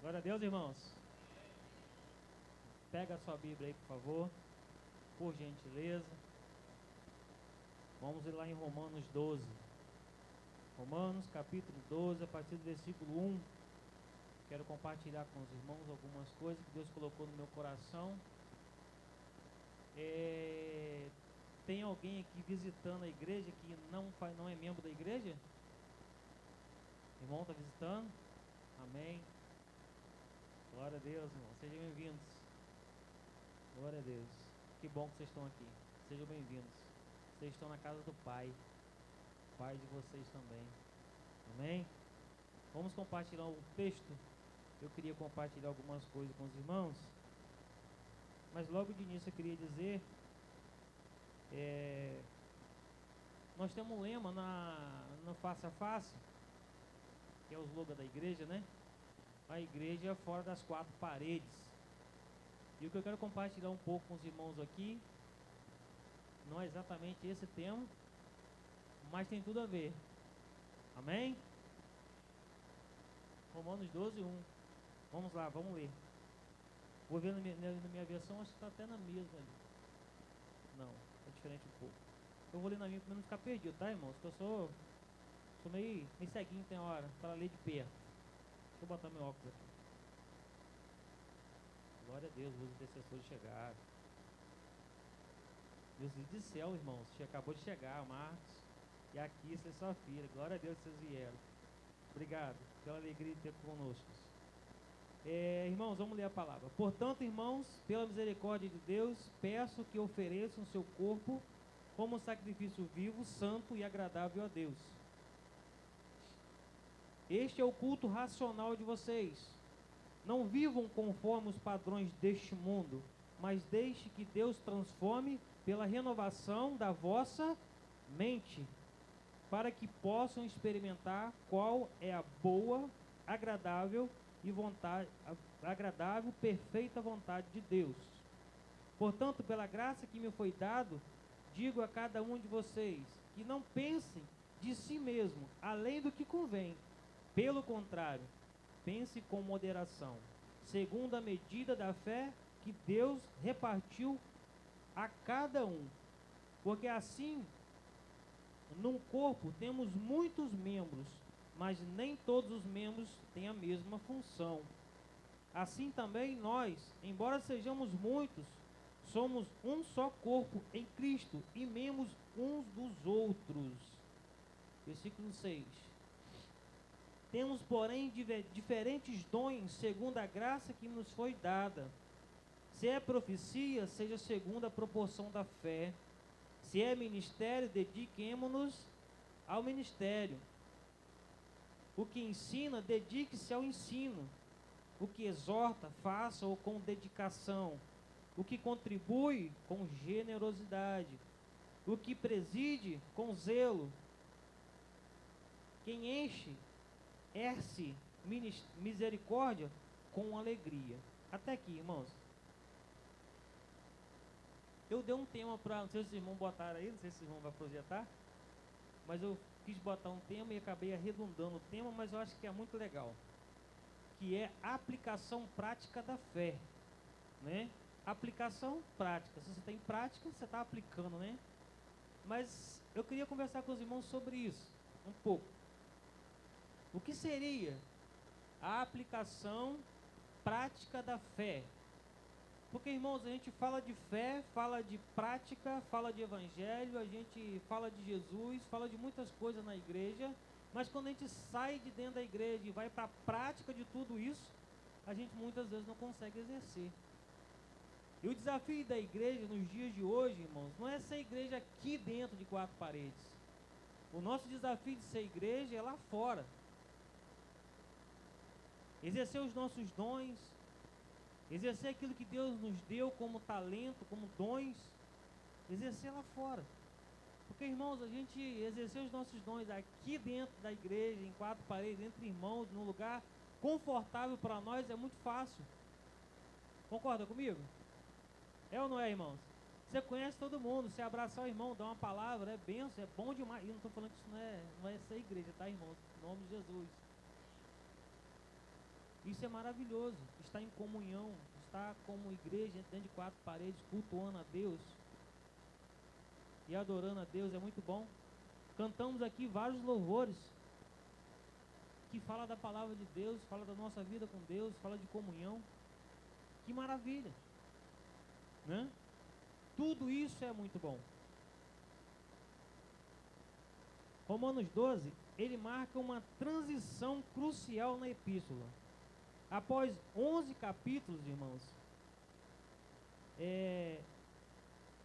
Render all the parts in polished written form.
Glória a Deus, irmãos. Pega a sua Bíblia aí, por favor. Por gentileza. Vamos ir lá em Romanos 12. Romanos capítulo 12, a partir do versículo 1. Quero compartilhar com os irmãos algumas coisas que Deus colocou no meu coração. Tem alguém aqui visitando a igreja que não é membro da igreja? Irmão, está visitando? Amém. Glória a Deus, irmão. Sejam bem-vindos. Glória a Deus. Que bom que vocês estão aqui. Sejam bem-vindos. Vocês estão na casa do Pai. Pai de vocês também. Amém? Vamos compartilhar um texto. Eu queria compartilhar algumas coisas com os irmãos. Mas logo de início eu queria dizer... nós temos um lema no Face a Face, que é o slogan da igreja, né? A igreja fora das quatro paredes. E o que eu quero compartilhar um pouco com os irmãos aqui, não é exatamente esse tema, mas tem tudo a ver. Amém? Romanos 12, 1. Vamos lá, vamos ler. Vou ver na minha versão, acho que está até na mesma ali. Não, é diferente um pouco. Eu vou ler na minha para não ficar perdido, tá, irmãos? Porque eu sou meio ceguinho, tem hora, para ler de perto. Deixa eu botar meu óculos aqui. Glória a Deus, os intercessores chegaram. Deus do céu, irmãos, acabou de chegar, Marcos e a Kissa e sua filha. Glória a Deus que vocês vieram. Obrigado pela alegria de ter conosco. Irmãos, vamos ler a palavra. Portanto, irmãos, pela misericórdia de Deus, peço que ofereçam o seu corpo como sacrifício vivo, santo e agradável a Deus. Este é o culto racional de vocês. Não vivam conforme os padrões deste mundo, mas deixe que Deus transforme pela renovação da vossa mente, para que possam experimentar qual é a boa, agradável, perfeita vontade de Deus. Portanto, pela graça que me foi dado, digo a cada um de vocês, que não pensem de si mesmo, além do que convém. Pelo contrário, pense com moderação, segundo a medida da fé que Deus repartiu a cada um. Porque assim, num corpo temos muitos membros, mas nem todos os membros têm a mesma função. Assim também nós, embora sejamos muitos, somos um só corpo em Cristo e membros uns dos outros. Versículo 6. Temos, porém, diferentes dons segundo a graça que nos foi dada. Se é profecia, seja segundo a proporção da fé. Se é ministério, dediquemo-nos ao ministério. O que ensina, dedique-se ao ensino. O que exorta, faça-o com dedicação. O que contribui, com generosidade. O que preside, com zelo. Quem enche, erce misericórdia com alegria. Até aqui, irmãos. Eu dei um tema para, não sei se os irmãos botaram aí, não sei se os irmãos vão projetar, mas eu quis botar um tema e acabei arredondando o tema, mas eu acho que é muito legal, que é a aplicação prática da fé, né? Aplicação prática. Se você tem prática, você está aplicando, né? Mas eu queria conversar com os irmãos sobre isso, um pouco. O que seria a aplicação prática da fé? Porque, irmãos, a gente fala de fé, fala de prática, fala de evangelho, a gente fala de Jesus, fala de muitas coisas na igreja, mas quando a gente sai de dentro da igreja e vai para a prática de tudo isso, a gente muitas vezes não consegue exercer. E o desafio da igreja nos dias de hoje, irmãos, não é ser igreja aqui dentro de quatro paredes. O nosso desafio de ser igreja é lá fora. Exercer os nossos dons, exercer aquilo que Deus nos deu como talento, como dons, exercer lá fora. Porque, irmãos, a gente exercer os nossos dons aqui dentro da igreja, em quatro paredes, entre irmãos, num lugar confortável para nós, é muito fácil. Concorda comigo? É ou não é, irmãos? Você conhece todo mundo, você abraçar o irmão, dar uma palavra, é benção, é bom demais. E não estou falando que isso não é ser igreja, tá, irmãos? Em nome de Jesus. Isso é maravilhoso, estar em comunhão, estar como igreja dentro de quatro paredes, cultuando a Deus e adorando a Deus, é muito bom. Cantamos aqui vários louvores que fala da palavra de Deus, fala da nossa vida com Deus, fala de comunhão. Que maravilha, né? Tudo isso é muito bom. Romanos 12, ele marca uma transição crucial na epístola. Após 11 capítulos, irmãos,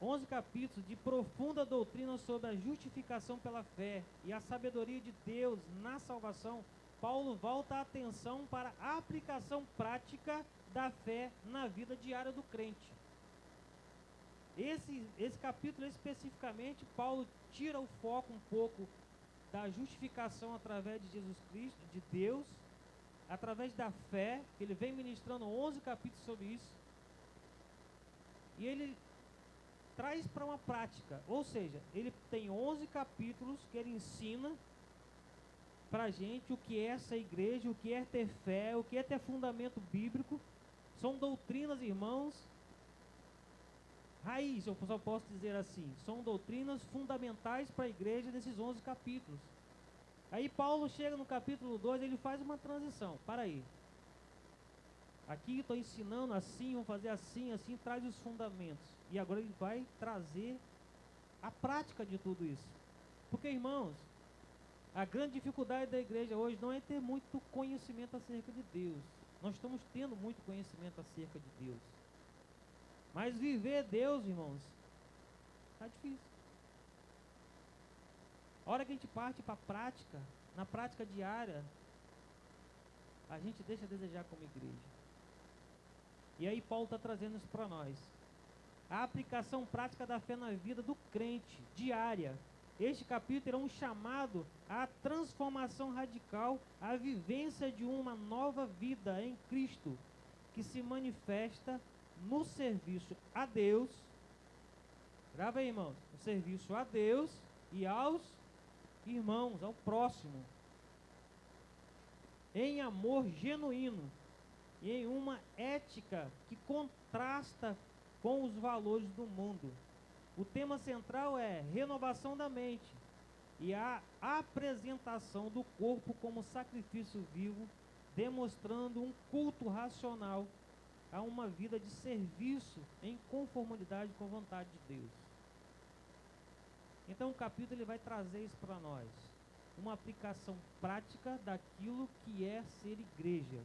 11 capítulos de profunda doutrina sobre a justificação pela fé e a sabedoria de Deus na salvação, Paulo volta a atenção para a aplicação prática da fé na vida diária do crente. Esse capítulo especificamente, Paulo tira o foco um pouco da justificação através de Jesus Cristo, de Deus, através da fé, que ele vem ministrando 11 capítulos sobre isso, e ele traz para uma prática, ou seja, ele tem 11 capítulos que ele ensina para a gente o que é essa igreja, o que é ter fé, o que é ter fundamento bíblico. São doutrinas, irmãos, raiz, eu só posso dizer assim, são doutrinas fundamentais para a igreja nesses 11 capítulos. Aí Paulo chega no capítulo 2, ele faz uma transição. Para aí, aqui estou ensinando assim, vamos fazer assim, assim, traz os fundamentos. E agora ele vai trazer a prática de tudo isso. Porque, irmãos, a grande dificuldade da igreja hoje não é ter muito conhecimento acerca de Deus. Nós estamos tendo muito conhecimento acerca de Deus. Mas viver Deus, irmãos, está difícil. A hora que a gente parte para a prática, na prática diária, a gente deixa a desejar como igreja. E aí Paulo está trazendo isso para nós. A aplicação prática da fé na vida do crente, diária. Este capítulo é um chamado à transformação radical, à vivência de uma nova vida em Cristo, que se manifesta no serviço a Deus. Grava aí, irmãos. No serviço a Deus e aos irmãos, ao próximo, em amor genuíno e em uma ética que contrasta com os valores do mundo. O tema central é renovação da mente e a apresentação do corpo como sacrifício vivo, demonstrando um culto racional a uma vida de serviço em conformidade com a vontade de Deus. Então o capítulo ele vai trazer isso para nós, uma aplicação prática daquilo que é ser igreja.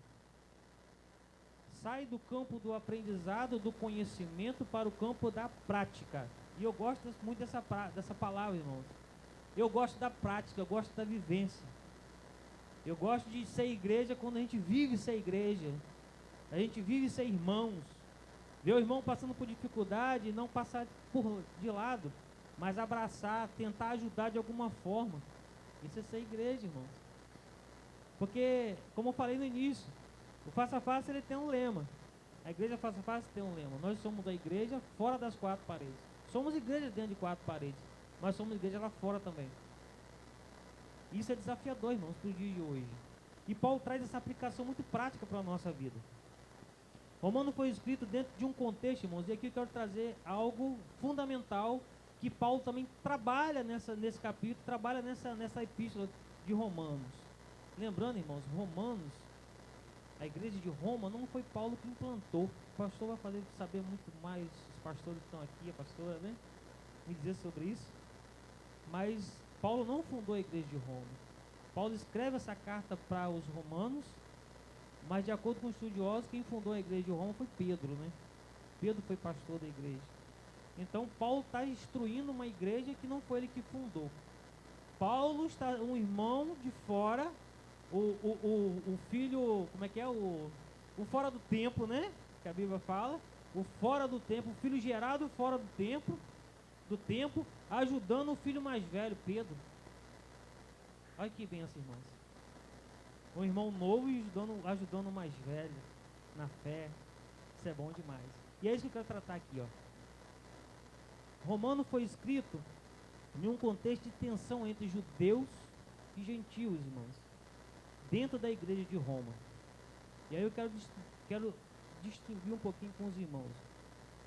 Sai do campo do aprendizado, do conhecimento para o campo da prática. E eu gosto muito dessa palavra, irmãos. Eu gosto da prática, eu gosto da vivência. Eu gosto de ser igreja quando a gente vive ser igreja. A gente vive ser irmãos. Ver o irmão passando por dificuldade, não passar de lado, mas abraçar, tentar ajudar de alguma forma. Isso é ser igreja, irmãos. Porque, como eu falei no início, o Face a Face ele tem um lema. A igreja Face a Face tem um lema. Nós somos a igreja fora das quatro paredes. Somos igreja dentro de quatro paredes, mas somos igreja lá fora também. Isso é desafiador, irmãos, para o dia de hoje. E Paulo traz essa aplicação muito prática para a nossa vida. Romano foi escrito dentro de um contexto, irmãos, e aqui eu quero trazer algo fundamental que Paulo também trabalha nesse capítulo, trabalha nessa epístola de Romanos. Lembrando, irmãos, Romanos, a igreja de Roma não foi Paulo que implantou. O pastor vai fazer saber muito mais, os pastores que estão aqui, a pastora, né? Me dizer sobre isso. Mas Paulo não fundou a igreja de Roma. Paulo escreve essa carta para os romanos, mas de acordo com os estudiosos, quem fundou a igreja de Roma foi Pedro, né? Pedro foi pastor da igreja. Então Paulo está instruindo uma igreja que não foi ele que fundou. Paulo está um irmão de fora, o filho, como é que é? O fora do templo, né? Que a Bíblia fala. O fora do templo, o filho gerado fora do templo, ajudando o filho mais velho, Pedro. Olha que benção, irmãos. Um irmão novo e ajudando o mais velho na fé. Isso é bom demais. E é isso que eu quero tratar aqui, ó. Romano foi escrito em um contexto de tensão entre judeus e gentios, irmãos, dentro da igreja de Roma. E aí eu quero distinguir um pouquinho com os irmãos.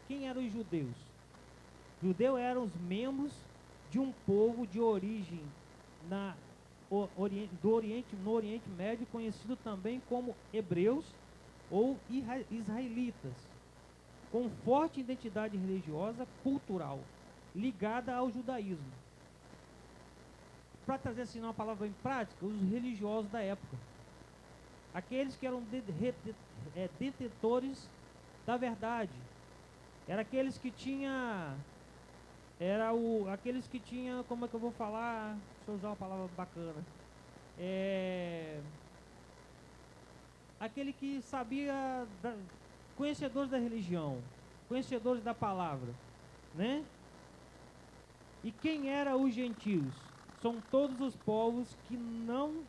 Quem eram os judeus? Judeus eram os membros de um povo de origem no Oriente Médio, conhecido também como hebreus ou israelitas, com forte identidade religiosa cultural, ligada ao judaísmo. Para trazer assim uma palavra em prática, os religiosos da época, aqueles que eram detentores da verdade, eram aqueles que tinham, como é que eu vou falar, deixa eu usar uma palavra bacana, aquele que sabia, conhecedores da religião, conhecedores da palavra, né? E quem eram os gentios? São todos os povos que não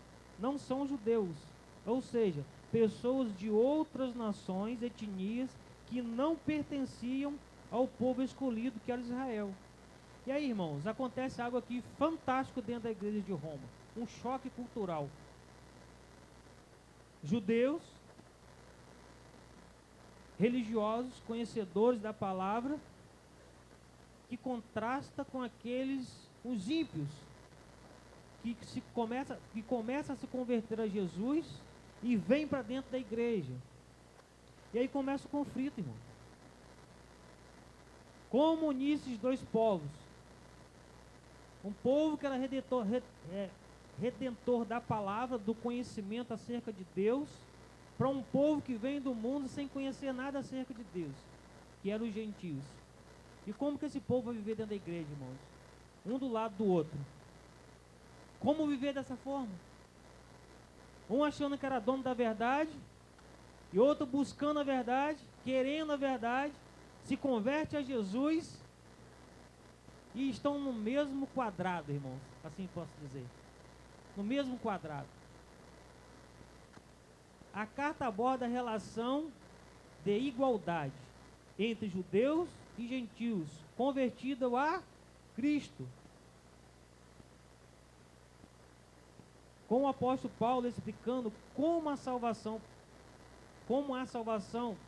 são judeus, ou seja, pessoas de outras nações, etnias, que não pertenciam ao povo escolhido que era Israel. E aí, irmãos, acontece algo aqui fantástico dentro da igreja de Roma, um choque cultural. Judeus, religiosos, conhecedores da palavra, que contrasta com os ímpios, que começa a se converter a Jesus e vem para dentro da igreja. E aí começa o conflito, irmão. Como unir esses dois povos? Um povo que era redentor da palavra, do conhecimento acerca de Deus, para um povo que vem do mundo sem conhecer nada acerca de Deus, que eram os gentios. E como que esse povo vai viver dentro da igreja, irmãos? Um do lado do outro. Como viver dessa forma? Um achando que era dono da verdade, e outro buscando a verdade, querendo a verdade, se converte a Jesus, e estão no mesmo quadrado, irmãos, assim posso dizer. No mesmo quadrado. A carta aborda a relação de igualdade entre judeus e gentios, convertidos a Cristo. Com o apóstolo Paulo explicando como a salvação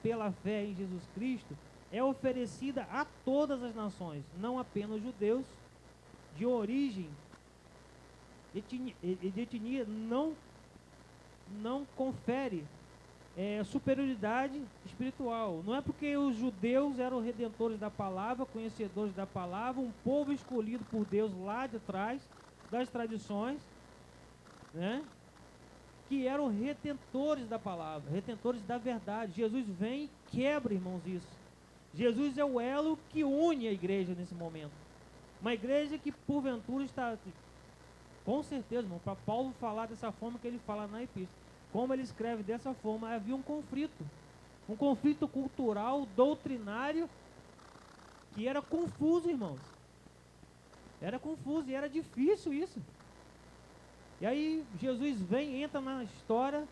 pela fé em Jesus Cristo é oferecida a todas as nações, não apenas judeus, de origem de etnia, não confere superioridade espiritual. Não é porque os judeus eram redentores da palavra, conhecedores da palavra, um povo escolhido por Deus lá de trás, das tradições, né? Que eram retentores da palavra, retentores da verdade. Jesus vem e quebra, irmãos, isso. Jesus é o elo que une a igreja nesse momento. Uma igreja que porventura está, com certeza, irmão, para Paulo falar dessa forma que ele fala na epístola, como ele escreve dessa forma, havia um conflito cultural, doutrinário, que era confuso, irmãos. Era confuso e era difícil isso. E aí Jesus vem, entra na história,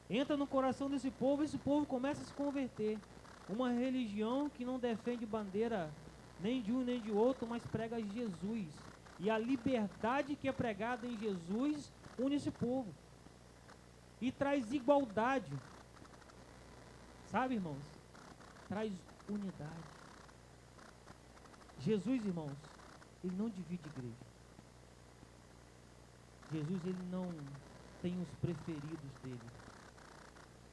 entra no coração desse povo, e esse povo começa a se converter. Uma religião que não defende bandeira nem de um nem de outro, mas prega Jesus. E a liberdade que é pregada em Jesus une esse povo. E traz igualdade. Sabe, irmãos? Traz unidade. Jesus, irmãos, ele não divide igreja. Jesus, ele não tem os preferidos dele.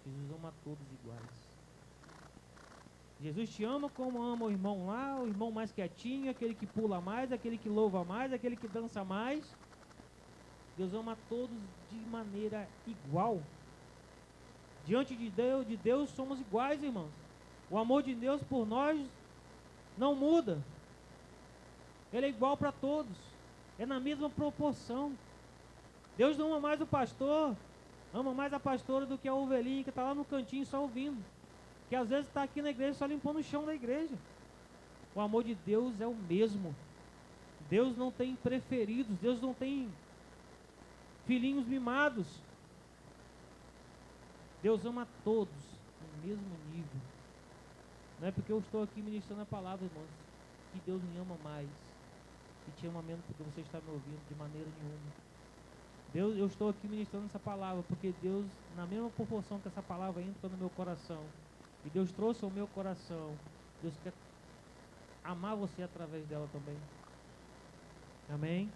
Jesus ama todos iguais. Jesus te ama como ama o irmão lá, o irmão mais quietinho, aquele que pula mais, aquele que louva mais, aquele que dança mais. Deus ama todos de maneira igual. Diante de Deus somos iguais, irmãos. O amor de Deus por nós não muda. Ele é igual para todos. É na mesma proporção. Deus não ama mais o pastor, ama mais a pastora do que a ovelhinha que está lá no cantinho só ouvindo. Que às vezes está aqui na igreja só limpando o chão da igreja. O amor de Deus é o mesmo. Deus não tem preferidos, Deus não tem filhinhos mimados. Deus ama todos no mesmo nível. Não é porque eu estou aqui ministrando a palavra, irmãos, que Deus me ama mais e te ama menos porque você está me ouvindo, de maneira nenhuma. Deus, eu estou aqui ministrando essa palavra, porque Deus, na mesma proporção que essa palavra entra no meu coração, e Deus trouxe ao meu coração, Deus quer amar você através dela também. Amém?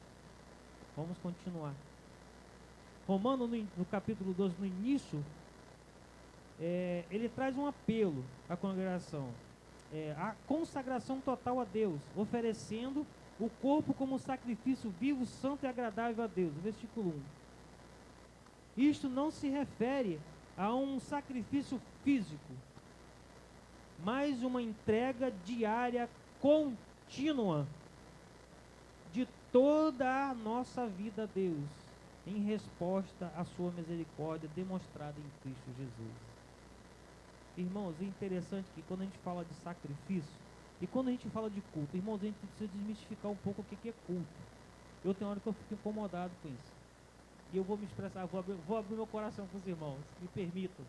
Vamos continuar. Romano, no capítulo 12, no início, ele traz um apelo à congregação. A consagração total a Deus, oferecendo o corpo como sacrifício vivo, santo e agradável a Deus. Versículo 1. Isto não se refere a um sacrifício físico, mas uma entrega diária, contínua, de toda a nossa vida a Deus, em resposta à sua misericórdia demonstrada em Cristo Jesus. Irmãos, é interessante que quando a gente fala de sacrifício, e quando a gente fala de culto, irmãos, a gente precisa desmistificar um pouco o que é culto. Eu tenho hora que eu fico incomodado com isso. E eu vou me expressar, vou abrir meu coração com os irmãos, me permitam.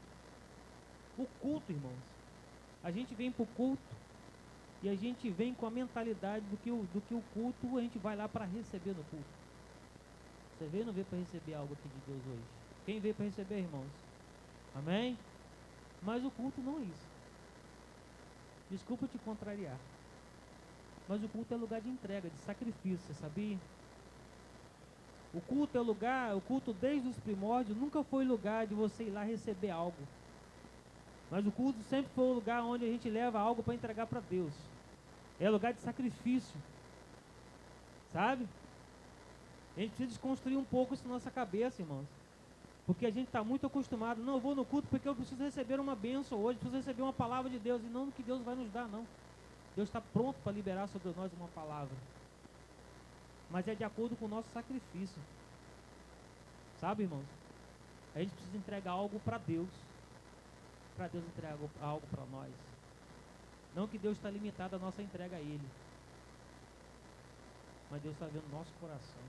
O culto, irmãos, a gente vem para o culto, e a gente vem com a mentalidade do que o culto, a gente vai lá para receber no culto. Você veio ou não veio para receber algo aqui de Deus hoje? Quem veio para receber, irmãos? Amém? Mas o culto não é isso. Desculpa te contrariar. Mas o culto é lugar de entrega, de sacrifício, você sabia? O culto é lugar, o culto desde os primórdios nunca foi lugar de você ir lá receber algo. Mas o culto sempre foi o lugar onde a gente leva algo para entregar para Deus. É lugar de sacrifício. Sabe? A gente precisa desconstruir um pouco isso na nossa cabeça, irmãos. Porque a gente está muito acostumado. Não, eu vou no culto porque eu preciso receber uma bênção hoje, preciso receber uma palavra de Deus. E não no que Deus vai nos dar, não. Deus está pronto para liberar sobre nós uma palavra. Mas é de acordo com o nosso sacrifício. Sabe, irmãos? A gente precisa entregar algo para Deus. Para Deus entregar algo para nós. Não que Deus está limitado à nossa entrega a Ele. Mas Deus está vendo o nosso coração.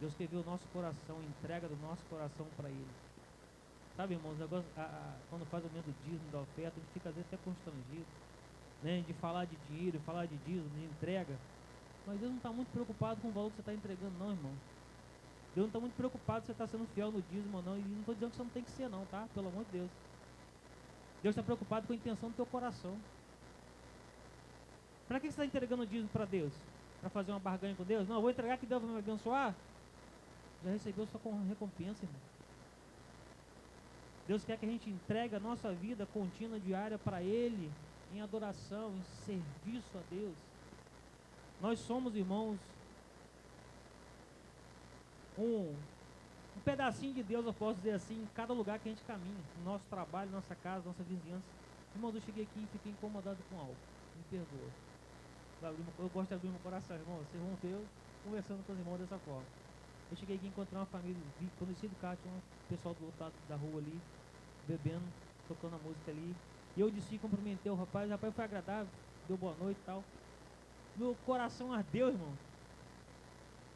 Deus quer ver o nosso coração, a entrega do nosso coração para Ele. Sabe, irmãos, o negócio, quando faz o momento do dízimo, da oferta, a gente fica às vezes até constrangido, né, de falar de dinheiro, falar de dízimo, de entrega. Mas Deus não está muito preocupado com o valor que você está entregando, não, irmão. Deus não está muito preocupado se você está sendo fiel no dízimo ou não. E não estou dizendo que você não tem que ser, não, tá? Pelo amor de Deus. Deus está preocupado com a intenção do teu coração. Para que você está entregando o dízimo para Deus? Para fazer uma barganha com Deus? Não, eu vou entregar que Deus vai me abençoar. Já recebeu sua recompensa, irmão. Deus quer que a gente entregue a nossa vida contínua, diária para Ele, em adoração, em serviço a Deus. Nós somos, irmãos, um pedacinho de Deus, eu posso dizer assim, em cada lugar que a gente caminha, no nosso trabalho, nossa casa, nossa vizinhança. Irmãos, eu cheguei aqui e fiquei incomodado com algo. Me perdoa. Eu gosto de abrir meu coração, irmão. Vocês vão ver eu conversando com os irmãos dessa forma. Eu cheguei aqui e encontrei uma família, quando eu saí do carro, tinha um pessoal do outro lado da rua ali, bebendo, tocando a música ali. E eu disse, cumprimentei o rapaz foi agradável, deu boa noite e tal. Meu coração ardeu, irmão,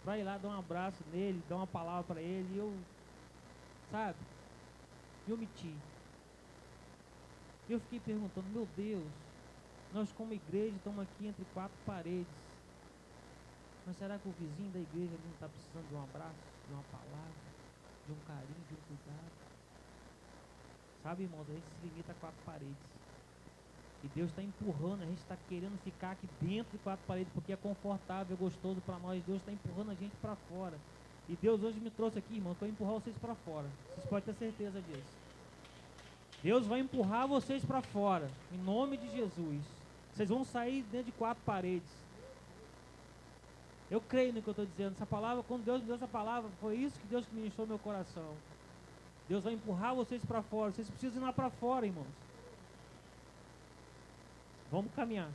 para ir lá dar um abraço nele, dar uma palavra para ele. E eu, sabe, me omiti. Eu fiquei perguntando, meu Deus, nós como igreja estamos aqui entre quatro paredes. Mas será que o vizinho da igreja não está precisando de um abraço, de uma palavra, de um carinho, de um cuidado? Sabe, irmãos, a gente se limita a quatro paredes. E Deus está empurrando, a gente está querendo ficar aqui dentro de quatro paredes, porque é confortável, é gostoso para nós. Deus está empurrando a gente para fora. E Deus hoje me trouxe aqui, irmãos, para empurrar vocês para fora. Vocês podem ter certeza disso. Deus vai empurrar vocês para fora, em nome de Jesus. Vocês vão sair dentro de quatro paredes. Eu creio no que eu estou dizendo. Essa palavra, quando Deus me deu essa palavra, foi isso que Deus ministrou no meu coração. Deus vai empurrar vocês para fora. Vocês precisam ir lá para fora, irmãos. Vamos caminhar.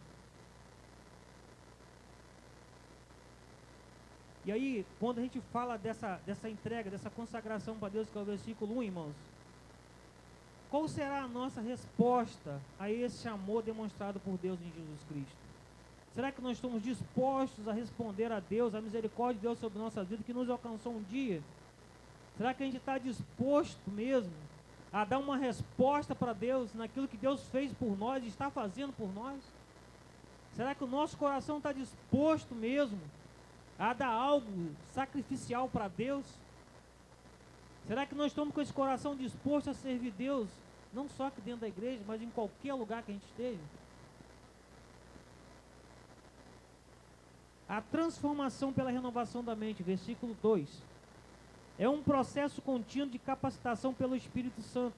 E aí, quando a gente fala dessa entrega, dessa consagração para Deus, que é o versículo 1, irmãos, qual será a nossa resposta a esse amor demonstrado por Deus em Jesus Cristo? Será que nós estamos dispostos a responder a Deus, a misericórdia de Deus sobre nossa vida, que nos alcançou um dia? Será que a gente está disposto mesmo a dar uma resposta para Deus naquilo que Deus fez por nós e está fazendo por nós? Será que o nosso coração está disposto mesmo a dar algo sacrificial para Deus? Será que nós estamos com esse coração disposto a servir Deus, não só aqui dentro da igreja, mas em qualquer lugar que a gente esteja? A transformação pela renovação da mente, versículo 2, é um processo contínuo de capacitação pelo Espírito Santo,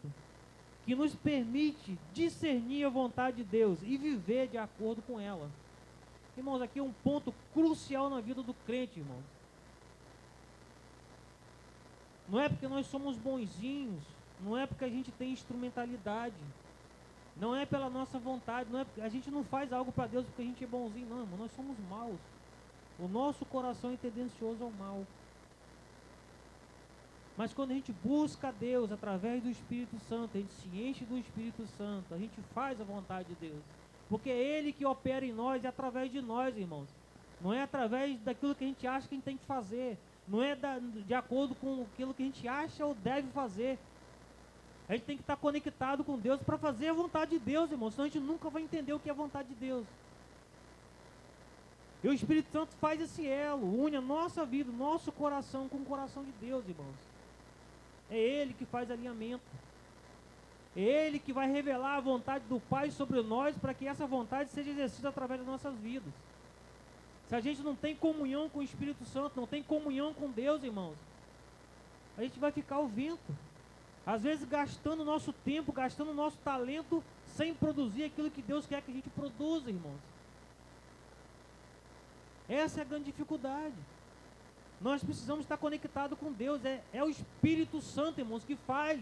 que nos permite discernir a vontade de Deus e viver de acordo com ela. Irmãos, aqui é um ponto crucial na vida do crente, irmãos. Não é porque nós somos bonzinhos, não é porque a gente tem instrumentalidade, não é pela nossa vontade, não é, a gente não faz algo para Deus porque a gente é bonzinho, não, irmão, nós somos maus. O nosso coração é tendencioso ao mal. Mas quando a gente busca Deus através do Espírito Santo, a gente se enche do Espírito Santo, a gente faz a vontade de Deus. Porque é Ele que opera em nós e através de nós, irmãos. Não é através daquilo que a gente acha que a gente tem que fazer. Não é de acordo com aquilo que a gente acha ou deve fazer. A gente tem que estar conectado com Deus para fazer a vontade de Deus, irmãos. Senão a gente nunca vai entender o que é a vontade de Deus. E o Espírito Santo faz esse elo, une a nossa vida, nosso coração com o coração de Deus, irmãos. É Ele que faz alinhamento. É Ele que vai revelar a vontade do Pai sobre nós para que essa vontade seja exercida através das nossas vidas. Se a gente não tem comunhão com o Espírito Santo, não tem comunhão com Deus, irmãos, a gente vai ficar ao vento. Às vezes gastando nosso tempo, gastando nosso talento, sem produzir aquilo que Deus quer que a gente produza, irmãos. Essa é a grande dificuldade. Nós precisamos estar conectados com Deus. É o Espírito Santo, irmãos, que faz.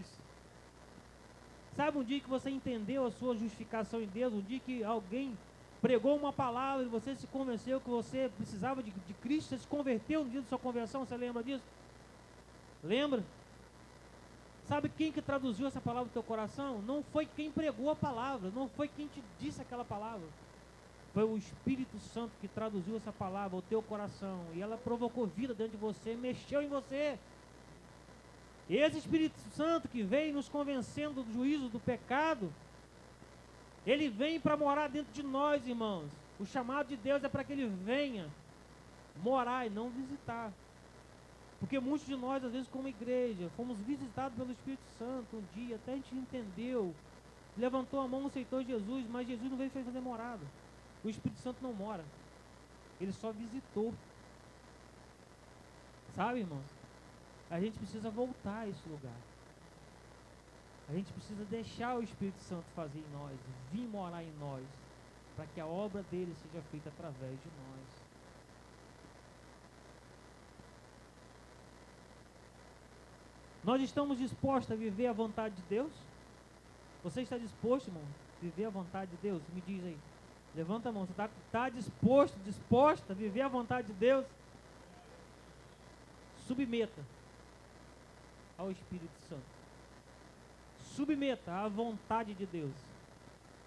Sabe um dia que você entendeu a sua justificação em Deus? Um dia que alguém pregou uma palavra e você se convenceu que você precisava de Cristo, você se converteu no dia da sua conversão, você lembra disso? Lembra? Sabe quem que traduziu essa palavra no teu coração? Não foi quem pregou a palavra, não foi quem te disse aquela palavra. Foi o Espírito Santo que traduziu essa palavra ao teu coração, e ela provocou vida dentro de você, mexeu em você. E esse Espírito Santo que vem nos convencendo do juízo do pecado, ele vem para morar dentro de nós, irmãos. O chamado de Deus é para que ele venha morar e não visitar. Porque muitos de nós, às vezes como igreja, fomos visitados pelo Espírito Santo um dia, até a gente entendeu, levantou a mão, aceitou Jesus, mas Jesus não veio fazer morada. O Espírito Santo não mora, ele só visitou. Sabe, irmãos? A gente precisa voltar a esse lugar. A gente precisa deixar o Espírito Santo fazer em nós, vir morar em nós, para que a obra dele seja feita através de nós. Nós estamos dispostos a viver a vontade de Deus? Você está disposto, irmão, a viver a vontade de Deus? Me diz aí. Levanta a mão. Você está disposta a viver a vontade de Deus? Submeta ao Espírito Santo. Submeta à vontade de Deus.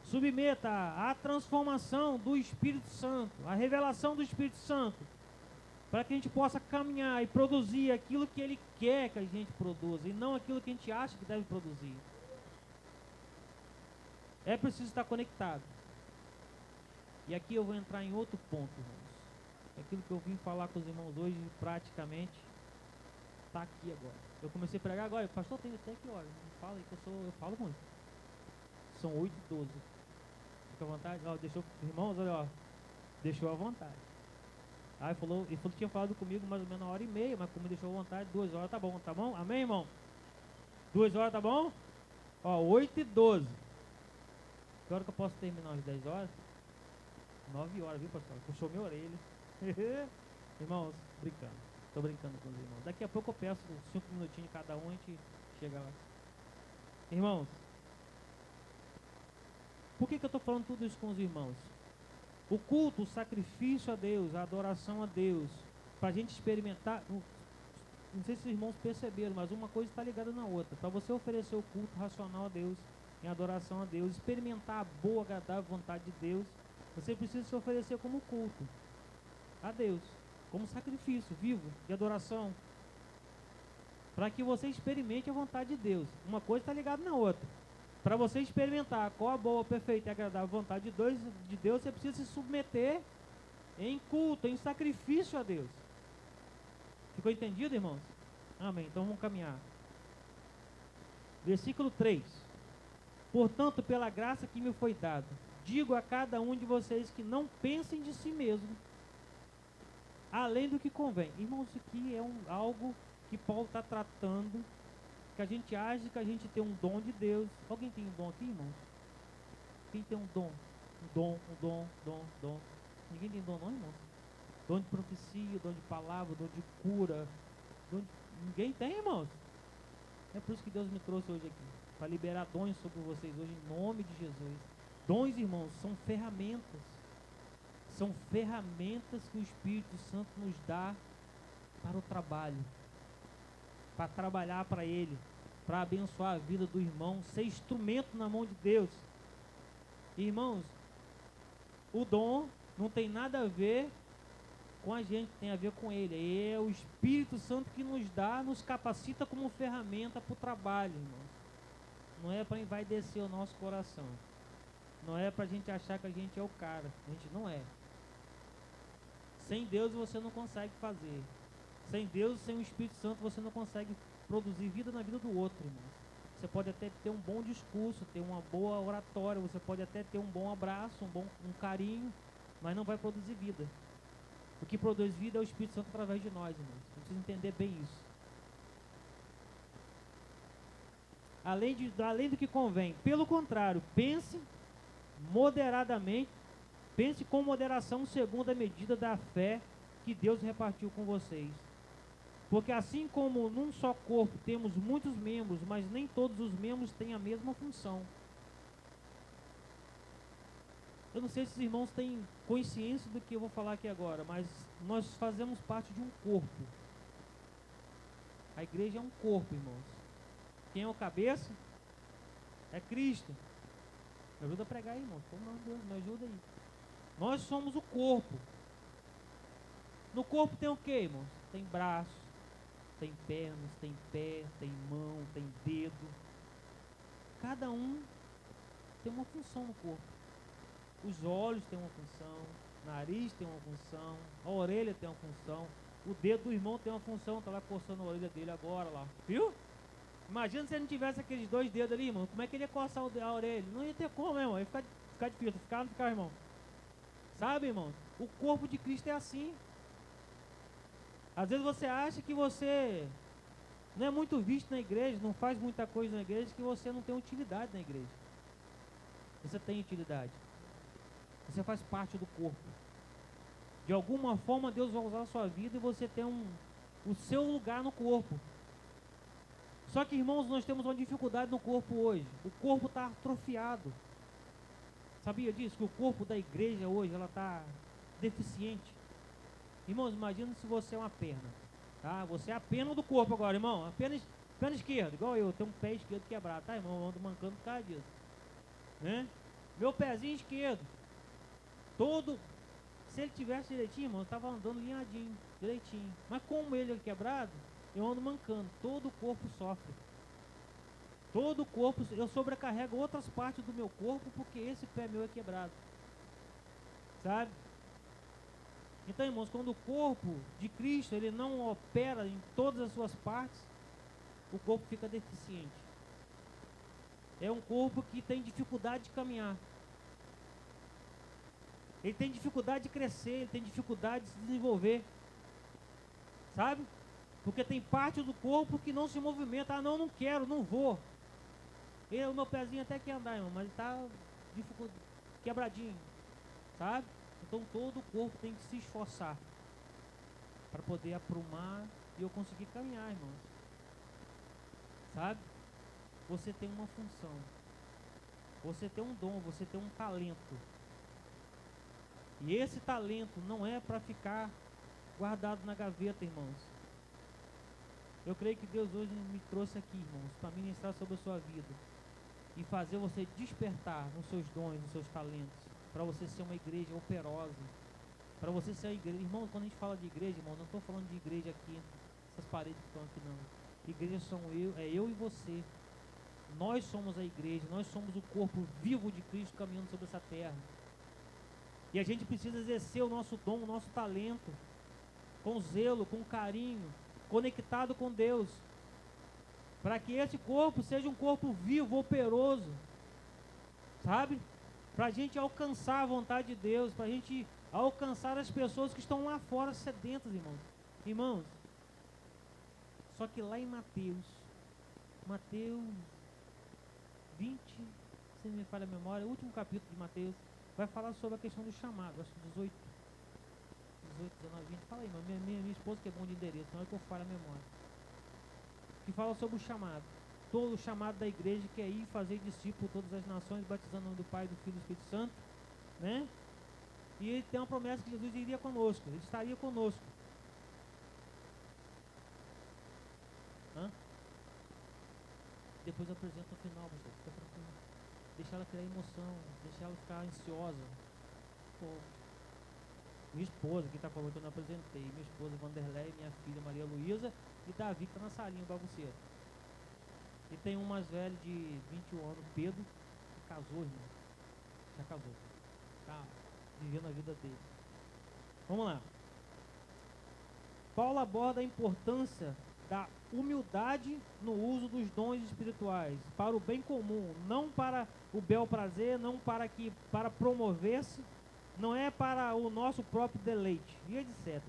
Submeta à transformação do Espírito Santo, à revelação do Espírito Santo, para que a gente possa caminhar e produzir aquilo que Ele quer que a gente produza, e não aquilo que a gente acha que deve produzir. É preciso estar conectado. E aqui eu vou entrar em outro ponto, irmãos. Aquilo que eu vim falar com os irmãos hoje, praticamente, está aqui agora. Eu comecei a pregar agora, pastor, tem até que hora? Fala aí que eu falo muito. São 8h12. Fica à vontade? Ó, deixou, irmãos, olha, ó, deixou à vontade. Aí ele falou, tinha falado comigo mais ou menos 1h30, mas como me deixou à vontade, 2 horas tá bom? Amém, irmão? 2 horas tá bom? Ó, 8h12. Que hora que eu posso terminar? Às 10 horas? 9 horas, viu, pastor? Puxou minha orelha. Irmãos, brincando. Estou brincando com os irmãos. Daqui a pouco eu peço 5 minutinhos cada um e a gente chega lá. Irmãos, por que eu estou falando tudo isso com os irmãos? O culto, o sacrifício a Deus, a adoração a Deus, para a gente experimentar, não sei se os irmãos perceberam, mas uma coisa está ligada na outra. Para você oferecer o culto racional a Deus, em adoração a Deus, experimentar a boa, agradável vontade de Deus, você precisa se oferecer como culto a Deus, como sacrifício vivo de adoração, para que você experimente a vontade de Deus. Uma coisa está ligada na outra. Para você experimentar qual a boa, perfeita e agradável vontade de Deus, você precisa se submeter em culto, em sacrifício a Deus. Ficou entendido, irmãos? Amém. Então vamos caminhar. Versículo 3. Portanto, pela graça que me foi dada, digo a cada um de vocês que não pensem de si mesmo, além do que convém. Irmãos, isso aqui é algo que Paulo está tratando, que a gente acha que a gente tem um dom de Deus. Alguém tem um dom aqui, irmãos? Quem tem um dom? Dom. Ninguém tem dom não, irmão? Dom de profecia, dom de palavra, dom de cura. Ninguém tem, irmãos? É por isso que Deus me trouxe hoje aqui, para liberar dons sobre vocês hoje, em nome de Jesus. Dons, irmãos, são ferramentas. São ferramentas que o Espírito Santo nos dá para o trabalho, para trabalhar para Ele, para abençoar a vida do irmão, ser instrumento na mão de Deus. Irmãos, o dom não tem nada a ver com a gente, tem a ver com Ele. É o Espírito Santo que nos dá, nos capacita como ferramenta para o trabalho, irmãos. Não é para envaidecer o nosso coração. Não é para a gente achar que a gente é o cara. A gente não é. Sem Deus você não consegue fazer. Sem Deus, sem o Espírito Santo, você não consegue produzir vida na vida do outro, irmãos. Você pode até ter um bom discurso, ter uma boa oratória, você pode até ter um bom abraço, um carinho, mas não vai produzir vida. O que produz vida é o Espírito Santo através de nós, irmãos. Você precisa entender bem isso. Além do que convém. Pelo contrário, pense moderadamente, pense com moderação segundo a medida da fé que Deus repartiu com vocês. Porque assim como num só corpo temos muitos membros, mas nem todos os membros têm a mesma função. Eu não sei se os irmãos têm consciência do que eu vou falar aqui agora, mas nós fazemos parte de um corpo. A igreja é um corpo, irmãos. Quem é o cabeça? É Cristo. Me ajuda a pregar aí, irmão. Pelo amor de Deus, me ajuda aí. Nós somos o corpo. No corpo tem o que, irmãos? Tem braço, tem pernas, tem pé, tem mão, tem dedo. Cada um tem uma função no corpo. Os olhos têm uma função, o nariz tem uma função, a orelha tem uma função, o dedo do irmão tem uma função, está lá coçando a orelha dele agora lá. Viu? Imagina se ele não tivesse aqueles dois dedos ali, irmão. Como é que ele ia coçar a orelha? Não ia ter como, irmão. Ia ficar difícil. Não ficar, irmão. Sabe, irmão? O corpo de Cristo é assim. Às vezes você acha que você não é muito visto na igreja, não faz muita coisa na igreja, que você não tem utilidade na igreja. Você tem utilidade. Você faz parte do corpo. De alguma forma Deus vai usar a sua vida e você tem o seu lugar no corpo. Só que, irmãos, nós temos uma dificuldade no corpo hoje. O corpo está atrofiado. Sabia disso? Que o corpo da igreja hoje, ela está deficiente. Irmãos, imagina se você é uma perna. Tá? Você é a perna do corpo agora, irmão. A perna esquerda, igual eu tenho um pé esquerdo quebrado. Tá, irmão? Eu ando mancando por causa disso. Né? Meu pezinho esquerdo. Se ele tivesse direitinho, irmão, eu estava andando alinhadinho, direitinho. Mas como ele é quebrado, eu ando mancando. Todo o corpo sofre. Todo o corpo, eu sobrecarrego outras partes do meu corpo porque esse pé meu é quebrado. Sabe? Então, irmãos, quando o corpo de Cristo, ele não opera em todas as suas partes, o corpo fica deficiente. É um corpo que tem dificuldade de caminhar. Ele tem dificuldade de crescer, ele tem dificuldade de se desenvolver. Sabe? Porque tem parte do corpo que não se movimenta. Ah, não quero, não vou. O meu pezinho até quer andar, irmão, mas ele está quebradinho. Sabe? Então todo o corpo tem que se esforçar para poder aprumar e eu conseguir caminhar, irmãos. Sabe? Você tem uma função. Você tem um dom, você tem um talento. E esse talento não é para ficar guardado na gaveta, irmãos. Eu creio que Deus hoje me trouxe aqui, irmãos, para ministrar sobre a sua vida e fazer você despertar nos seus dons, nos seus talentos, para você ser uma igreja operosa, para você ser a igreja. Irmão, quando a gente fala de igreja, irmão, não estou falando de igreja aqui, essas paredes que estão aqui, não. Igreja é eu e você. Nós somos a igreja, nós somos o corpo vivo de Cristo caminhando sobre essa terra. E a gente precisa exercer o nosso dom, o nosso talento. com zelo, com carinho, conectado com Deus, para que esse corpo seja um corpo vivo, operoso, sabe? Para a gente alcançar a vontade de Deus, para a gente alcançar as pessoas que estão lá fora sedentas, irmãos. Irmãos, só que lá em Mateus 20, se não me falha a memória, o último capítulo de Mateus, vai falar sobre a questão do chamado, acho que 18, 19, 20, fala aí, mas minha esposa que é bom de endereço, não é que eu falo a memória, que fala sobre o chamado, todo o chamado da igreja, que é ir fazer discípulo todas as nações, batizando em nome do Pai, do Filho e do Espírito Santo, né? E ele tem uma promessa que Jesus iria conosco, ele estaria conosco. Depois eu apresento no final, pastor, fica tranquilo. Deixa ela criar emoção, deixa ela ficar ansiosa. Pô, minha esposa, que está falando que eu não apresentei, minha esposa Vanderlei, minha filha Maria Luísa e Davi, que está na salinha, bagunceiro. E tem um mais velho de 21 anos, Pedro, que casou, irmão. Já casou. Tá vivendo a vida dele. Vamos lá. Paulo aborda a importância da humildade no uso dos dons espirituais, para o bem comum, não para o bel prazer, não para promover-se, não é para o nosso próprio deleite, e etc.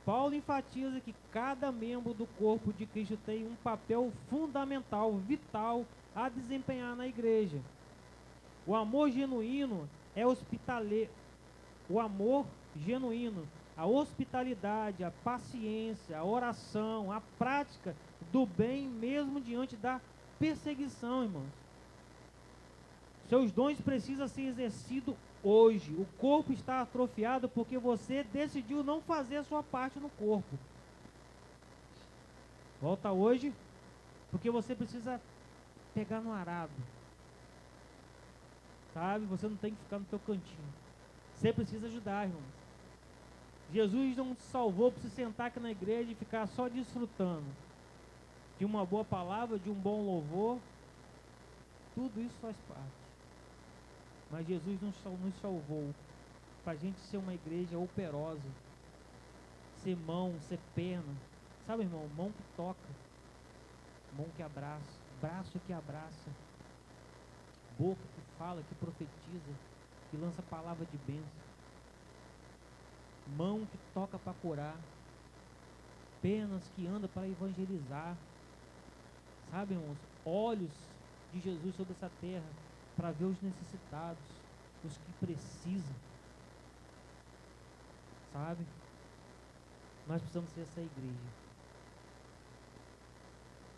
Paulo enfatiza que cada membro do corpo de Cristo tem um papel fundamental, vital, a desempenhar na igreja. O amor genuíno é hospitaleiro. O amor genuíno, a hospitalidade, a paciência, a oração, a prática do bem mesmo diante da perseguição, irmãos. Seus dons precisam ser exercidos hoje. O corpo está atrofiado porque você decidiu não fazer a sua parte no corpo. Volta hoje, porque você precisa pegar no arado. Sabe? Você não tem que ficar no teu cantinho. Você precisa ajudar, irmãos. Jesus não te salvou para você sentar aqui na igreja e ficar só desfrutando de uma boa palavra, de um bom louvor. Tudo isso faz parte. Mas Jesus nos salvou para a gente ser uma igreja operosa, ser mão, ser perna. Sabe, irmão? Mão que toca, mão que abraça, braço que abraça, boca que fala, que profetiza, que lança palavra de bênção. Mão que toca para curar, pernas que andam para evangelizar, sabe, irmãos? Olhos de Jesus sobre essa terra para ver os necessitados, os que precisam, sabe? Nós precisamos ser essa igreja.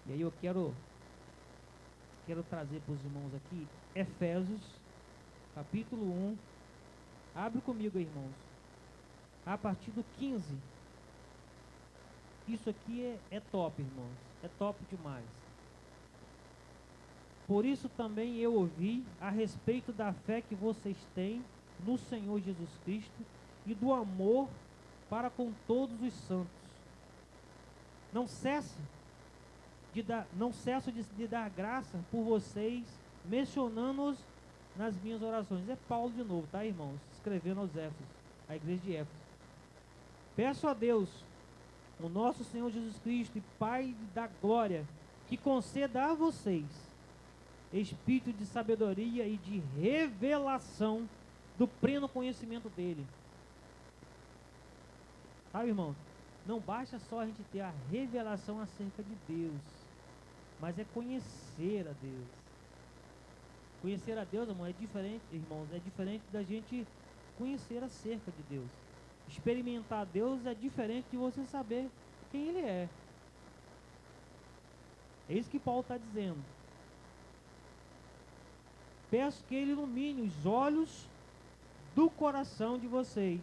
E aí eu quero trazer para os irmãos aqui Efésios capítulo 1. Abre comigo aí, irmãos, a partir do 15. Isso aqui é top, irmãos, é top demais. Por isso também eu ouvi a respeito da fé que vocês têm no Senhor Jesus Cristo e do amor para com todos os santos. Não cesso de dar graça por vocês, mencionando-os nas minhas orações. É Paulo de novo, tá, irmãos? Escrevendo aos Éfesos, a igreja de Éfeso. Peço a Deus, o nosso Senhor Jesus Cristo e Pai da glória, que conceda a vocês espírito de sabedoria e de revelação do pleno conhecimento dele. Sabe, irmão? Não basta só a gente ter a revelação acerca de Deus, mas é conhecer a Deus. Conhecer a Deus, irmão, é diferente, irmãos, é diferente da gente conhecer acerca de Deus. Experimentar Deus é diferente de você saber quem Ele é. É isso que Paulo está dizendo. Peço que Ele ilumine os olhos do coração de vocês,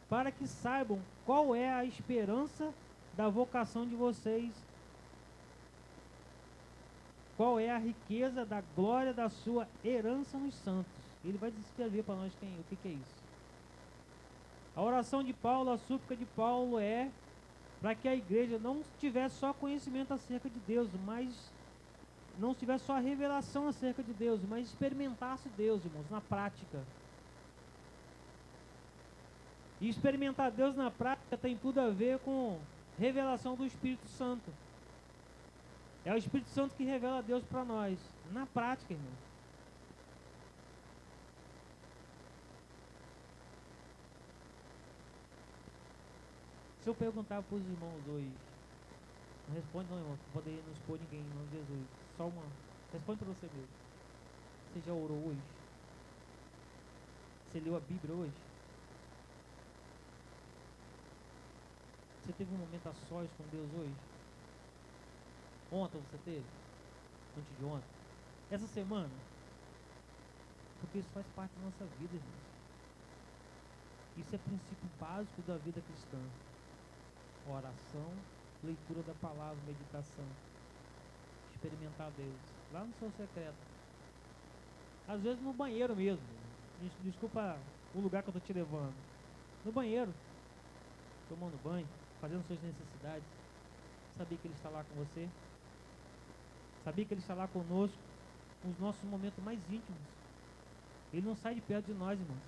para que saibam qual é a esperança da vocação de vocês, qual é a riqueza da glória da sua herança nos santos. Ele vai descrever para nós o que é isso. A oração de Paulo, a súplica de Paulo é para que a igreja não tivesse só conhecimento acerca de Deus, mas não tivesse só a revelação acerca de Deus, mas experimentasse Deus, irmãos, na prática. E experimentar Deus na prática tem tudo a ver com revelação do Espírito Santo. É o Espírito Santo que revela Deus para nós, na prática, irmão. Se eu perguntar para os irmãos hoje, não responde não, irmão, não poder não expor ninguém em nome de Jesus. Só uma. Responde para você mesmo. Você já orou hoje? Você leu a Bíblia hoje? Você teve um momento a sós com Deus hoje? Ontem você teve? Antes de ontem? Essa semana? Porque isso faz parte da nossa vida, irmãos. Isso é princípio básico da vida cristã. Oração, leitura da palavra, meditação. Experimentar Deus. Lá no seu secreto. Às vezes no banheiro mesmo. Desculpa o lugar que eu estou te levando. No banheiro. Tomando banho, fazendo suas necessidades. Sabia que Ele está lá com você? Sabia que Ele está lá conosco nos nossos momentos mais íntimos. Ele não sai de perto de nós, irmãos.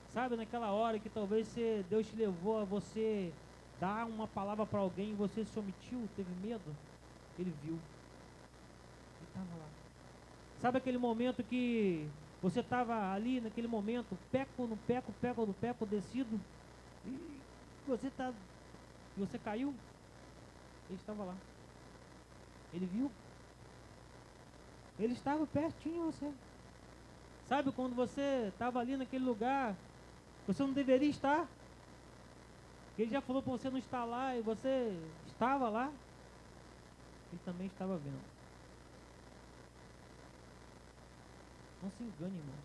Sabe, naquela hora que talvez Deus te levou a você dar uma palavra para alguém e você se omitiu, teve medo, Ele viu. Ele estava lá. Sabe aquele momento que você estava ali, naquele momento, peco no peco, peco no peco, descido, e você caiu? Ele estava lá. Ele viu. Ele estava pertinho de você. Sabe quando você estava ali naquele lugar, você não deveria estar? Ele já falou para você não estar lá e você estava lá. Ele também estava vendo. Não se engane, irmãos.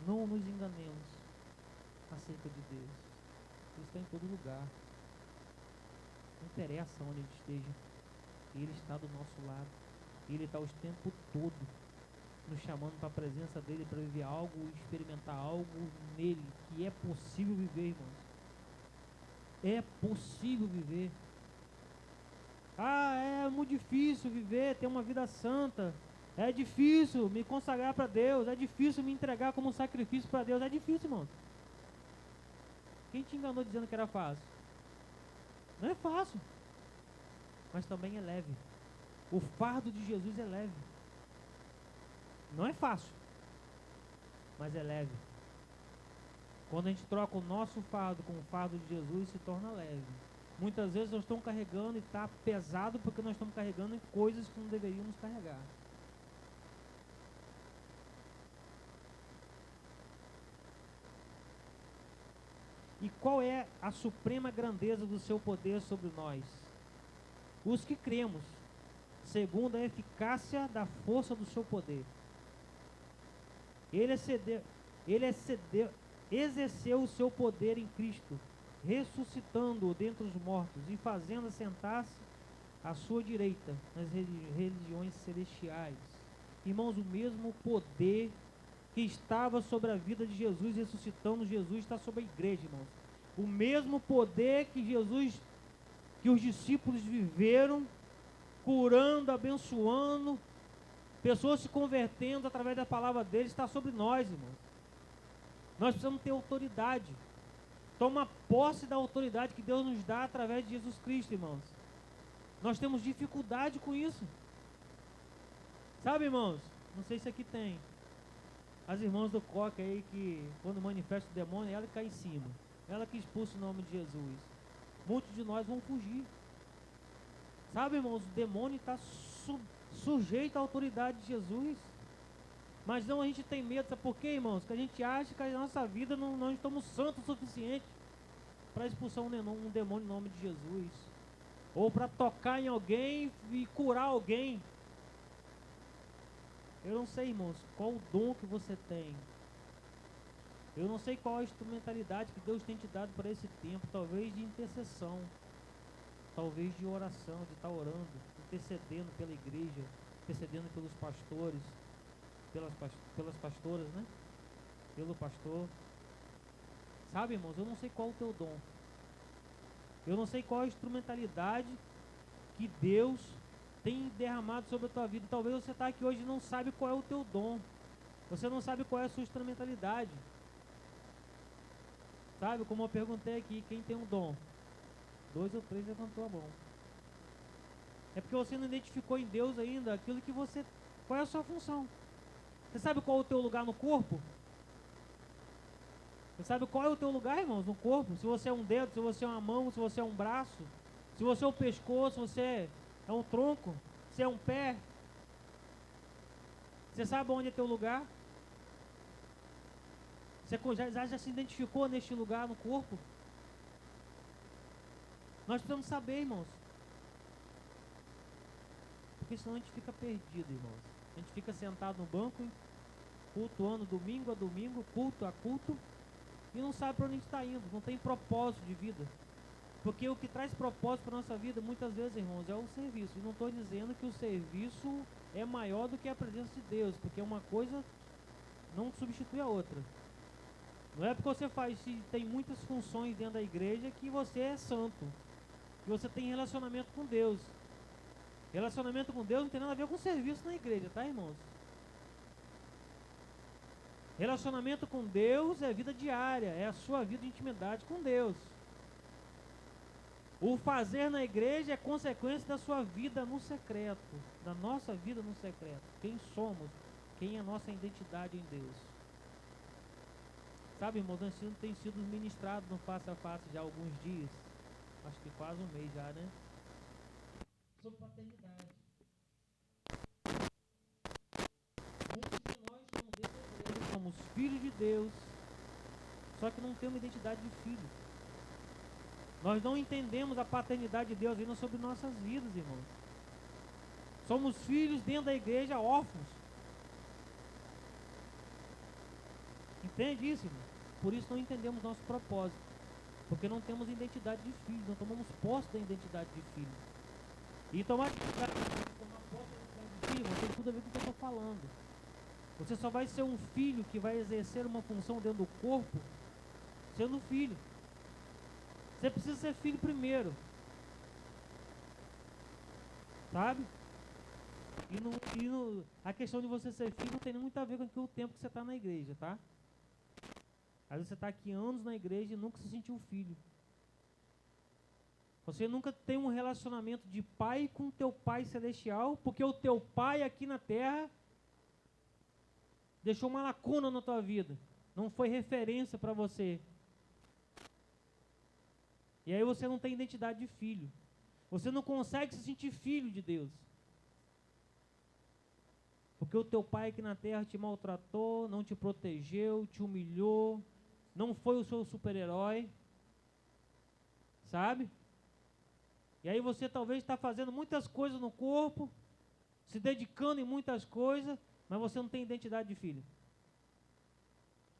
Não nos enganemos acerca de Deus. Ele está em todo lugar. Não interessa onde Ele esteja. Ele está do nosso lado. Ele está o tempo todo nos chamando para a presença dEle, para viver algo, experimentar algo nele, que é possível viver, irmãos. É possível viver. É muito difícil viver, ter uma vida santa. É difícil me consagrar para Deus. É difícil me entregar como um sacrifício para Deus. É difícil, irmão. Quem te enganou dizendo que era fácil? Não é fácil. Mas também é leve. O fardo de Jesus é leve. Não é fácil, mas é leve. Quando a gente troca o nosso fardo com o fardo de Jesus, se torna leve. Muitas vezes nós estamos carregando e está pesado porque nós estamos carregando em coisas que não deveríamos carregar. E qual é a suprema grandeza do seu poder sobre nós? Os que cremos, segundo a eficácia da força do seu poder. Ele exerceu o seu poder em Cristo, ressuscitando-o dentre os mortos e fazendo assentar-se à sua direita nas regiões celestiais. Irmãos, o mesmo poder que estava sobre a vida de Jesus, ressuscitando Jesus, está sobre a igreja, irmãos. O mesmo poder que os discípulos viveram, curando, abençoando, pessoas se convertendo através da palavra dele, está sobre nós, irmãos. Nós precisamos ter autoridade. Toma posse da autoridade que Deus nos dá através de Jesus Cristo, irmãos. Nós temos dificuldade com isso. Sabe, irmãos? Não sei se aqui tem. As irmãs do coque aí que quando manifesta o demônio, ela cai em cima. Ela que expulsa o nome de Jesus. Muitos de nós vão fugir. Sabe, irmãos? O demônio está sujeito à autoridade de Jesus. Mas não, a gente tem medo. Sabe por quê, irmãos? Que a gente acha que a nossa vida não estamos santos o suficiente para expulsar um demônio em nome de Jesus. Ou para tocar em alguém e curar alguém. Eu não sei, irmãos, qual o dom que você tem. Eu não sei qual a instrumentalidade que Deus tem te dado para esse tempo. Talvez de intercessão. Talvez de oração, de estar orando, intercedendo pela igreja, intercedendo pelos pastores, pelas pastoras, né? Pelo pastor. Sabe, irmãos, eu não sei qual o teu dom. Eu não sei qual a instrumentalidade que Deus tem derramado sobre a tua vida. Talvez você está aqui hoje e não sabe qual é o teu dom. Você não sabe qual é a sua instrumentalidade. Sabe, como eu perguntei aqui, quem tem um dom? 2 ou 3 levantou a mão. É porque você não identificou em Deus ainda aquilo que você... Qual é a sua função? Você sabe qual é o teu lugar no corpo? Você sabe qual é o teu lugar, irmãos, no corpo? Se você é um dedo, se você é uma mão, se você é um braço, se você é um pescoço, se você é um tronco, se é um pé. Você sabe onde é teu lugar? Você já se identificou neste lugar no corpo? Nós precisamos saber, irmãos. Porque senão a gente fica perdido, irmãos. A gente fica sentado no banco, cultuando domingo a domingo, culto a culto, e não sabe para onde a gente está indo, não tem propósito de vida. Porque o que traz propósito para a nossa vida, muitas vezes, irmãos, é o serviço. E não estou dizendo que o serviço é maior do que a presença de Deus, porque uma coisa não substitui a outra. Não é porque você tem muitas funções dentro da igreja que você é santo, que você tem relacionamento com Deus. Relacionamento com Deus não tem nada a ver com serviço na igreja, tá, irmãos? Relacionamento com Deus é vida diária, é a sua vida de intimidade com Deus. O fazer na igreja é consequência da sua vida no secreto, da nossa vida no secreto. Quem somos, quem é a nossa identidade em Deus. Sabe, irmãos, nós tem sido ministrado no face a face já há alguns dias, acho que quase um mês já, né? Sobre paternidade. Muitos de nós somos dentro da igreja, somos filhos de Deus, só que não temos identidade de filho. Nós não entendemos a paternidade de Deus vindo sobre nossas vidas, irmãos. Somos filhos dentro da igreja, órfãos. Entende isso, irmão? Por isso não entendemos nosso propósito. Porque não temos identidade de filho, não tomamos posse da identidade de filho. E tomar posse da identidade de filho, irmão, tem tudo a ver com o que eu estou falando. Você só vai ser um filho que vai exercer uma função dentro do corpo sendo filho. Você precisa ser filho primeiro. Sabe? A questão de você ser filho não tem muito a ver com o tempo que você está na igreja, tá? Às vezes você está aqui anos na igreja e nunca se sentiu filho. Você nunca tem um relacionamento de pai com teu pai celestial, porque o teu pai aqui na terra deixou uma lacuna na tua vida. Não foi referência para você. E aí você não tem identidade de filho. Você não consegue se sentir filho de Deus. Porque o teu pai aqui na terra te maltratou, não te protegeu, te humilhou, não foi o seu super-herói. Sabe? E aí você talvez está fazendo muitas coisas no corpo, se dedicando em muitas coisas, mas você não tem identidade de filho.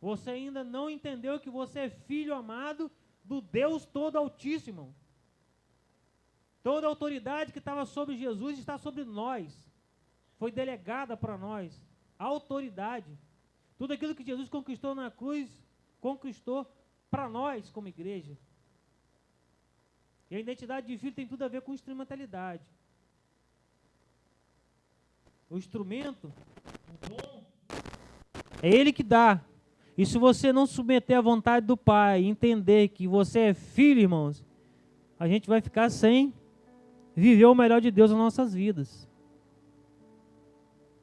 Você ainda não entendeu que você é filho amado do Deus todo Altíssimo. Toda a autoridade que estava sobre Jesus está sobre nós. Foi delegada para nós. A autoridade. Tudo aquilo que Jesus conquistou na cruz, conquistou para nós como igreja. E a identidade de filho tem tudo a ver com instrumentalidade. O instrumento, o dom, é Ele que dá. E se você não submeter à vontade do Pai, entender que você é filho, irmãos, a gente vai ficar sem viver o melhor de Deus nas nossas vidas.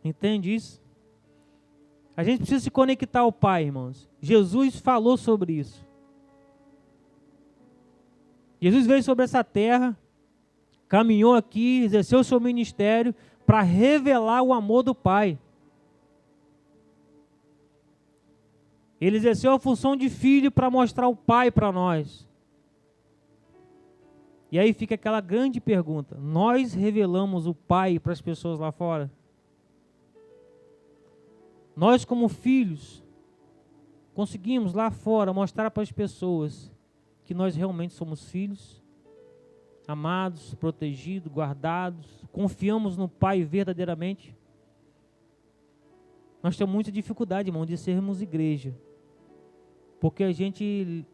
Entende isso? A gente precisa se conectar ao Pai, irmãos. Jesus falou sobre isso. Jesus veio sobre essa terra, caminhou aqui, exerceu o seu ministério para revelar o amor do Pai. Ele exerceu a função de filho para mostrar o Pai para nós. E aí fica aquela grande pergunta: nós revelamos o Pai para as pessoas lá fora? Nós, como filhos, conseguimos lá fora mostrar para as pessoas que nós realmente somos filhos, amados, protegidos, guardados, confiamos no Pai verdadeiramente? Nós temos muita dificuldade, irmão, de sermos igreja, porque a gente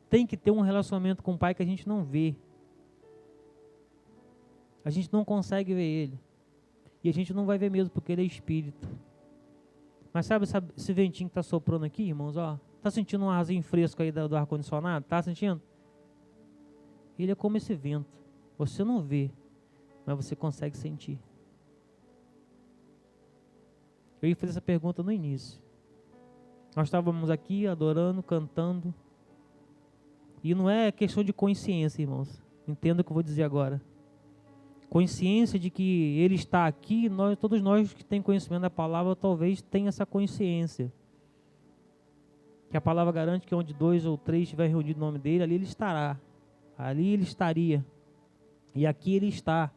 tem que ter um relacionamento com o Pai que a gente não vê. A gente não consegue ver Ele. E a gente não vai ver mesmo, porque Ele é Espírito. Mas sabe esse ventinho que está soprando aqui, irmãos? Ó, Está sentindo um arzinho fresco aí do ar-condicionado? Está sentindo? Ele é como esse vento. Você não vê, mas você consegue sentir. Eu ia fazer essa pergunta no início. Nós estávamos aqui adorando, cantando. E não é questão de consciência, irmãos. Entenda o que eu vou dizer agora. Consciência de que Ele está aqui, todos nós que temos conhecimento da palavra, talvez tenham essa consciência. Que a palavra garante que onde 2 ou 3 estiver reunido no nome dEle, ali Ele estará. Ali Ele estaria. E aqui Ele está.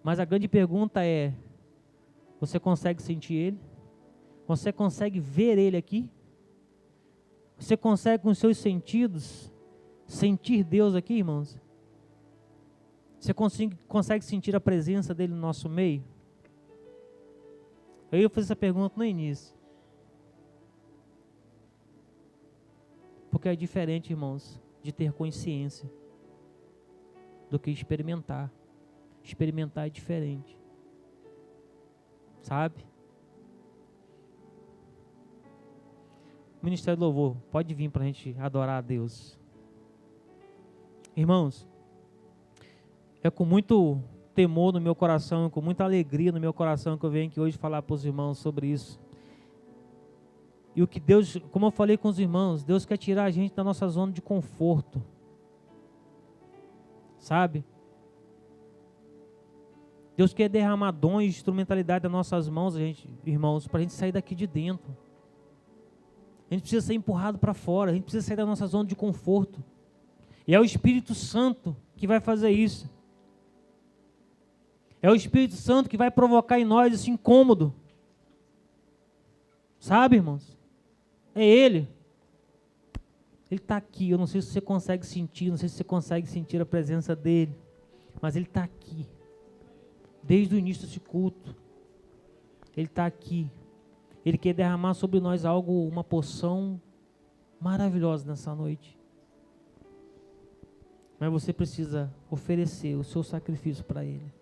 Mas a grande pergunta é, você consegue sentir Ele? Você consegue ver Ele aqui? Você consegue com os seus sentidos sentir Deus aqui, irmãos? Você consegue sentir a presença dEle no nosso meio? Eu ia fazer essa pergunta no início. Porque é diferente, irmãos, de ter consciência do que experimentar. Experimentar é diferente. Sabe? Ministério do Louvor, pode vir para a gente adorar a Deus. Irmãos, é com muito temor no meu coração, com muita alegria no meu coração que eu venho aqui hoje falar para os irmãos sobre isso. E o que Deus, como eu falei com os irmãos, Deus quer tirar a gente da nossa zona de conforto. Sabe? Deus quer derramar dons e instrumentalidade nas nossas mãos, irmãos, para a gente sair daqui de dentro. A gente precisa ser empurrado para fora, a gente precisa sair da nossa zona de conforto. E é o Espírito Santo que vai fazer isso. É o Espírito Santo que vai provocar em nós esse incômodo. Sabe, irmãos? É Ele. Ele está aqui. Eu não sei se você consegue sentir, não sei se você consegue sentir a presença dEle. Mas Ele está aqui. Desde o início desse culto. Ele está aqui. Ele quer derramar sobre nós algo, uma porção maravilhosa nessa noite. Mas você precisa oferecer o seu sacrifício para Ele.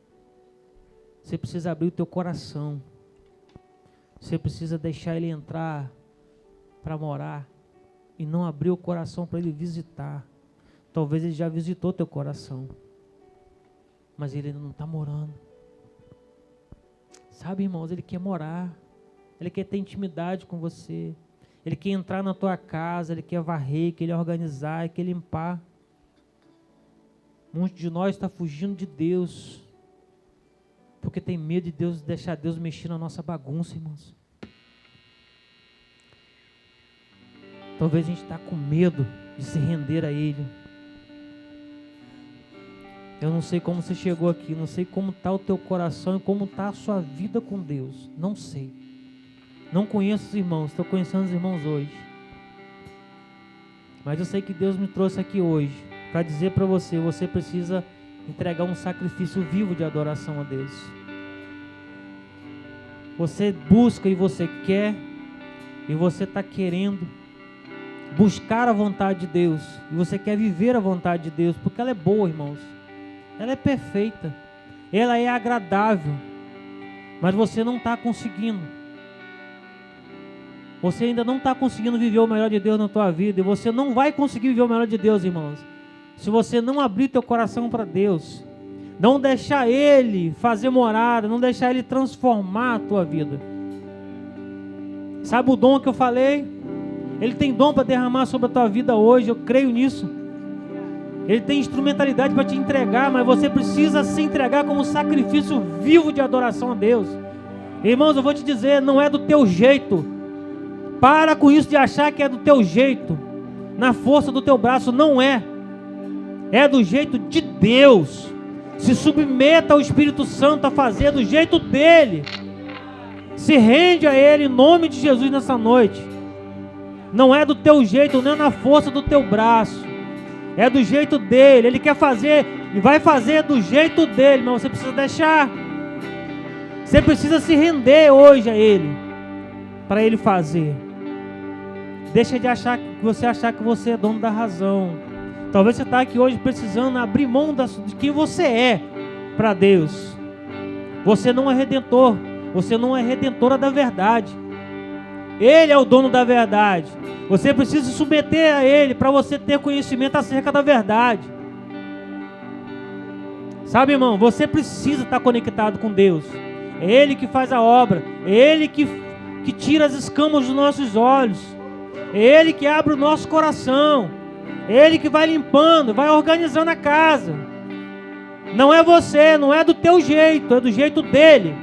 Você precisa abrir o teu coração. Você precisa deixar Ele entrar para morar e não abrir o coração para Ele visitar. Talvez Ele já visitou teu coração, mas Ele ainda não está morando. Sabe, irmãos, Ele quer morar. Ele quer ter intimidade com você. Ele quer entrar na tua casa, Ele quer varrer, quer organizar, quer limpar. Muitos de nós está fugindo de Deus, porque tem medo de Deus, deixar Deus mexer na nossa bagunça, irmãos. Talvez a gente está com medo de se render a Ele. Eu não sei como você chegou aqui, não sei como está o teu coração e como está a sua vida com Deus. Não sei. Não conheço os irmãos, estou conhecendo os irmãos hoje. Mas eu sei que Deus me trouxe aqui hoje para dizer para você, você precisa entregar um sacrifício vivo de adoração a Deus. Você busca e você quer, e você está querendo buscar a vontade de Deus, e você quer viver a vontade de Deus, porque ela é boa, irmãos. Ela é perfeita, ela é agradável, mas você não está conseguindo. Você ainda não está conseguindo viver o melhor de Deus na tua vida, e você não vai conseguir viver o melhor de Deus, irmãos, se você não abrir teu coração para Deus, não deixar Ele fazer morada, não deixar Ele transformar a tua vida. Sabe o dom que eu falei? Ele tem dom para derramar sobre a tua vida hoje, eu creio nisso. Ele tem instrumentalidade para te entregar, mas você precisa se entregar como sacrifício vivo de adoração a Deus. Irmãos, eu vou te dizer, não é do teu jeito. Para com isso de achar que é do teu jeito, na força do teu braço, não é. É do jeito de Deus. Se submeta ao Espírito Santo a fazer do jeito dele. Se rende a Ele em nome de Jesus nessa noite. Não é do teu jeito, nem na força do teu braço. É do jeito dele. Ele quer fazer e vai fazer do jeito dele, mas você precisa deixar. Você precisa se render hoje a Ele, para Ele fazer. Deixa de achar que você é dono da razão. Talvez você está aqui hoje precisando abrir mão de quem você é para Deus. Você não é redentor. Você não é redentora da verdade. Ele é o dono da verdade. Você precisa se submeter a Ele para você ter conhecimento acerca da verdade. Sabe, irmão, você precisa estar conectado com Deus. É Ele que faz a obra. É Ele que tira as escamas dos nossos olhos. É Ele que abre o nosso coração. É Ele que vai limpando, vai organizando a casa. Não é você, não é do teu jeito, é do jeito dele.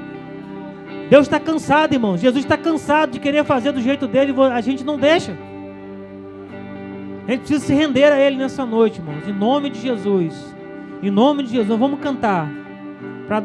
Deus está cansado, irmão. Jesus está cansado de querer fazer do jeito dele. A gente não deixa. A gente precisa se render a Ele nessa noite, irmãos. Em nome de Jesus. Em nome de Jesus. Vamos cantar.